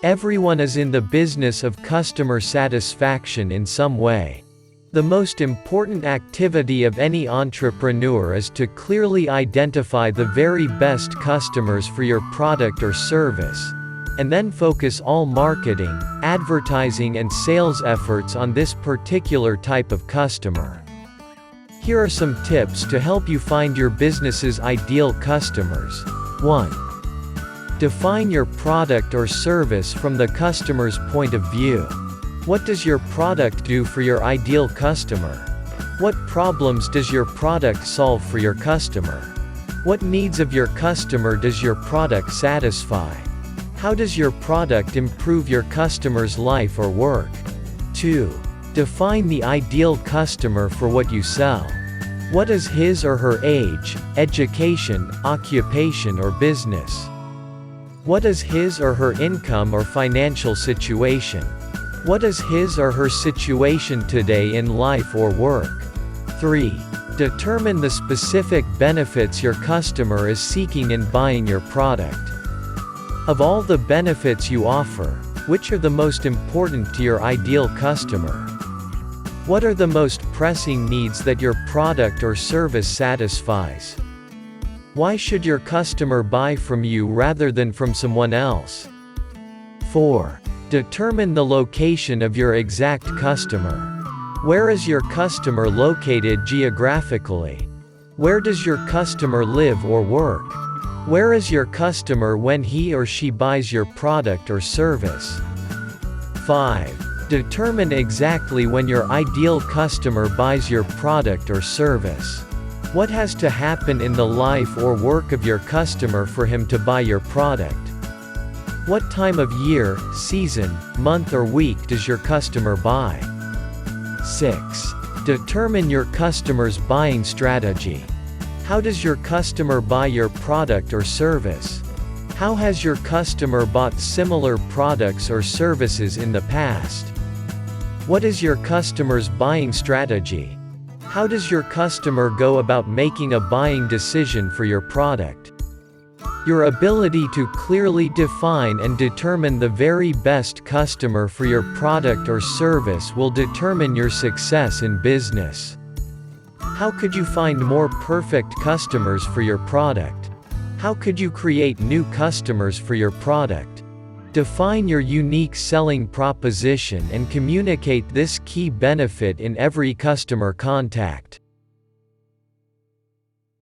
Everyone is in the business of customer satisfaction in some way. The most important activity of any entrepreneur is to clearly identify the very best customers for your product or service, and then focus all marketing, advertising and sales efforts on this particular type of customer. Here are some tips to help you find your business's ideal customers. 1. Define your product or service from the customer's point of view. What does your product do for your ideal customer? What problems does your product solve for your customer? What needs of your customer does your product satisfy? How does your product improve your customer's life or work? 2. Define the ideal customer for what you sell. What is his or her age, education, occupation or business? What is his or her income or financial situation? What is his or her situation today in life or work? 3. Determine the specific benefits your customer is seeking in buying your product. Of all the benefits you offer, which are the most important to your ideal customer? What are the most pressing needs that your product or service satisfies? Why should your customer buy from you rather than from someone else? 4. Determine the location of your exact customer. Where is your customer located geographically? Where does your customer live or work? Where is your customer when he or she buys your product or service? 5. Determine exactly when your ideal customer buys your product or service. What has to happen in the life or work of your customer for him to buy your product? What time of year, season, month or week does your customer buy? 6. Determine your customer's buying strategy. How does your customer buy your product or service? How has your customer bought similar products or services in the past? What is your customer's buying strategy? How does your customer go about making a buying decision for your product? Your ability to clearly define and determine the very best customer for your product or service will determine your success in business. How could you find more perfect customers for your product? How could you create new customers for your product? Define your unique selling proposition and communicate this key benefit in every customer contact.